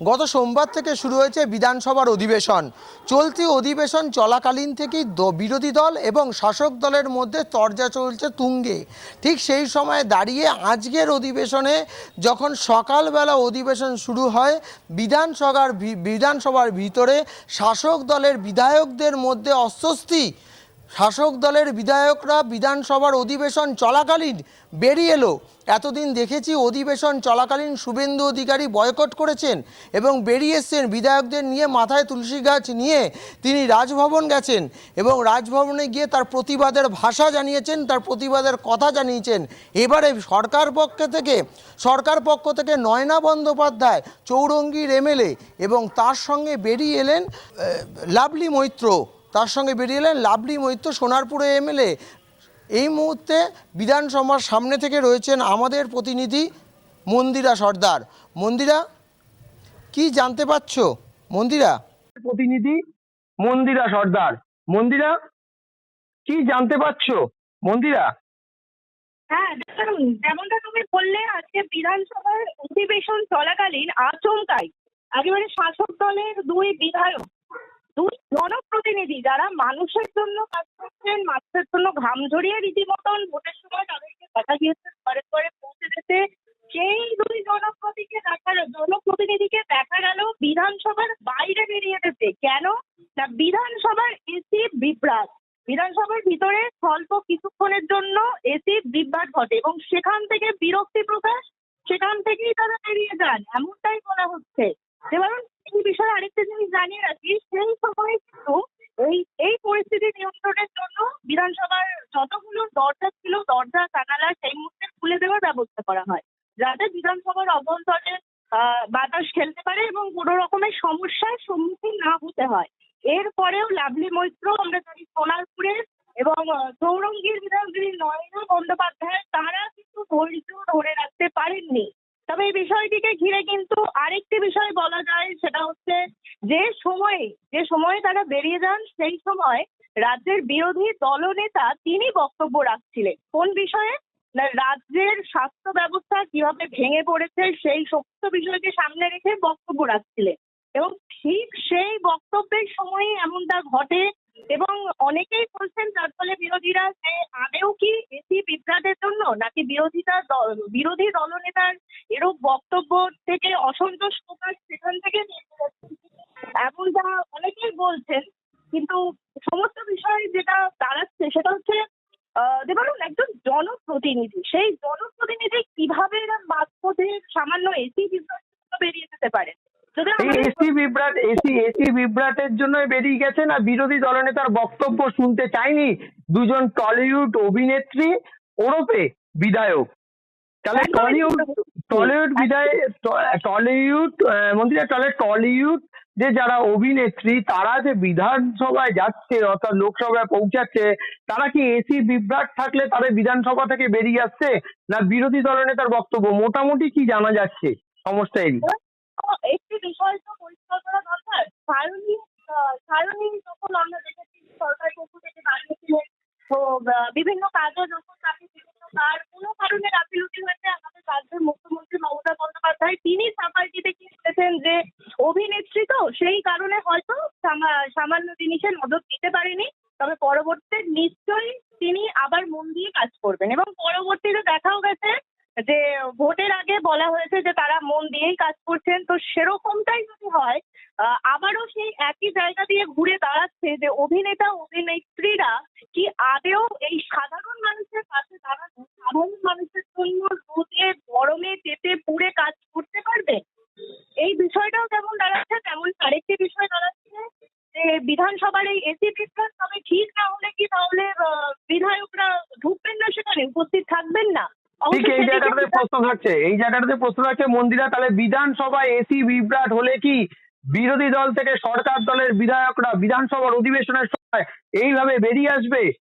গত সোমবার থেকে শুরু হয়েছে বিধানসভার অধিবেশন। চলতি অধিবেশন চলাকালীন থেকেই বিরোধী দল এবং শাসক দলের মধ্যে তরজা চলছে তুঙ্গে। ঠিক সেই সময় দাঁড়িয়ে আজকের অধিবেশনে যখন সকালবেলা অধিবেশন শুরু হয়, বিধানসভার ভিতরে শাসক দলের বিধায়কদের মধ্যে অস্বস্তি। শাসক দলের বিধায়করা বিধানসভার অধিবেশন চলাকালীন বেরিয়ে এলো। এতদিন দেখেছি অধিবেশন চলাকালীন শুভেন্দু অধিকারী বয়কট করেছেন এবং বেরিয়ে এসছেন বিধায়কদের নিয়ে, মাথায় তুলসী গাছ নিয়ে তিনি রাজভবন গেছেন এবং রাজভবনে গিয়ে তার প্রতিবাদের ভাষা জানিয়েছেন, তার প্রতিবাদের কথা জানিয়েছেন। এবারে সরকার পক্ষ থেকে নয়না বন্দ্যোপাধ্যায়, চৌরঙ্গীর এমএলএ এবং তার সঙ্গে বেরিয়ে এলেন লাভলি মৈত্র, সোনারপুরে এমএলএ। এই মুহূর্তে বিধানসভার সামনে থেকে রয়েছেন আমাদের প্রতিনিধি মন্দিরা সর্দার। মন্দিরা, কি জানতে পারছো? মন্দিরা, প্রতিনিধি মন্দিরা সর্দার। মন্দিরা, কি জানতে পারছো? মন্দিরা। হ্যাঁ, দেখুন, যেমনটা তুমি বললে, আজকে বিধানসভার অধিবেশন চলাকালীন আচমকাই একেবারে শাসক দলের দুই বিধায়ক, দুই জনপ্রতিনিধি যারা মানুষের জন্য কাজ করছেন, মানুষের জন্য ঘাম ঝরিয়ে রীতিমতন ভোটের সময় তাদেরকে কথা দিয়েছেন ঘরে ঘরে পৌঁছে যেতে, সেই দুই জনপ্রতিনিধিকে দেখা গেল বিধানসভার বাইরে বেরিয়ে যেতে। কেন না, বিধানসভার এসি বিভ্রাট। বিধানসভার ভিতরে স্বল্প কিছুক্ষণের জন্য এসি বিভ্রাট ঘটে এবং সেখান থেকে বিরক্তি প্রকাশ, সেখান থেকেই তারা বেরিয়ে যান, এমনটাই বলা হচ্ছে। এবার এই বিষয়ে আরেকটা জিনিস জানিয়ে রাখি, সেই সময় কিন্তু এই পরিস্থিতি নিয়ন্ত্রণের জন্য বিধানসভার যতগুলো দরজা ছিল, দরজা জানালা সেই মুহূর্তে খুলে দেওয়ার ব্যবস্থা করা হয়, যাতে বিধানসভার অভ্যন্তরে বাতাস খেলতে পারে এবং কোনো রকমের সমস্যার সম্মুখীন না হতে হয়। এরপরেও লাভলি মৈত্র, আমরা জানি সোনারপুরের, এবং চৌরঙ্গীর বিধায়ক নয়না বন্দ্যোপাধ্যায়, তারা কিন্তু ধৈর্য ধরে রাখতে পারেননি। তবে এই বিষয়টিকে ঘিরে কিন্তু আরেকটি বিষয় বলা যায়, সেটা হচ্ছে যে সময়ে তারা বেরিয়ে যান, সেই সময় রাজ্যের বিরোধী দলনেতা তিনি বক্তব্য রাখছিলেন। কোন বিষয়ে? না, রাজ্যের স্বাস্থ্য ব্যবস্থা কিভাবে ভেঙে পড়েছে সেই সমস্ত বিষয়কে সামনে রেখে বক্তব্য রাখছিলেন এবং ঠিক সেই বক্তব্যের সময় এমনটা ঘটে এবং অনেকেই বলছেন যার ফলে বিরোধীরা যে আদেও কি এসি বিভ্রাটের জন্য, নাকি বিরোধী দলনেতার এরূপ বক্তব্য থেকে অসন্তোষ প্রকাশ সেখান থেকে এমনটা অনেকেই বলছেন। কিন্তু সমস্ত বিষয় যেটা দাঁড়াচ্ছে সেটা হচ্ছে দেখুন, একজন জনপ্রতিনিধি, সেই জনপ্রতিনিধি কিভাবে মাঝপথে সামান্য এসি বিভ্রাট বেরিয়ে যেতে পারে? এসি বিভ্রাটের জন্য বেরিয়ে গেছে, না বিরোধী দলনেতার বক্তব্য শুনতে চাইনি দুজন টলিউড অভিনেত্রী ওরফে বিধায়ক? তাহলে টলিউড যে যারা অভিনেত্রী, তারা যে বিধানসভায় যাচ্ছে অর্থাৎ লোকসভায় পৌঁছাচ্ছে, তারা কি এসি বিভ্রাট থাকলে তাদের বিধানসভা থেকে বেরিয়ে আসছে, না বিরোধী দলনেতার বক্তব্য? মোটামুটি কি জানা যাচ্ছে সমস্যায়? একটি বিষয় তো পরিষ্কার করা দরকার। সায়নী যখন আমরা দেখেছি সরকারের পক্ষ থেকে বানিয়েছিলেন, তো বিভিন্ন কাজে যখন তাকে তার কোনো কারণে গাফিলতি হয়েছে, আমাদের রাজ্যের মুখ্যমন্ত্রী মমতা বন্দ্যোপাধ্যায় তিনি সাফাই দিতে কি বলেছেন যে অভিনেত্রী তো সেই কারণে হয়তো সামান্য জিনিসে নজর দিতে পারেনি, তবে পরবর্তীতে নিশ্চয়ই তিনি আবার মন দিয়ে কাজ করবেন। এবং পরবর্তীতে দেখাও গেছে যে ভোটের আগে বলা হয়েছে যে তারা মন দিয়েই কাজ করছেন। তো সেরকমটাই যদি হয়, আবারও সেই একই জায়গা দিয়ে ঘুরে দাঁড়াচ্ছে যে অভিনেতা অভিনেত্রীরা কি আদেও এই সাধারণ মানুষের কাছে দাঁড়ানো, সাধারণ মানুষের জন্য রোদে গরমে তেতে পুড়ে কাজ করতে পারবে? এই বিষয়টাও যেমন দাঁড়াচ্ছে, তেমন আরেকটি বিষয় দাঁড়াচ্ছে যে বিধানসভার এই এসি বিভ্রাট তবে ঠিক না হলে কি তাহলে বিধায়করা ঢুকবেন না, সেখানে উপস্থিত থাকবেন না? ঠিক এই জায়গাটাতে প্রশ্ন থাকছে মন্দিরা, তাহলে বিধানসভায় এসি বিভ্রাট হলে কি বিরোধী দল থেকে সরকার দলের বিধায়করা বিধানসভার অধিবেশনের সময় এইভাবে বেরিয়ে আসবে?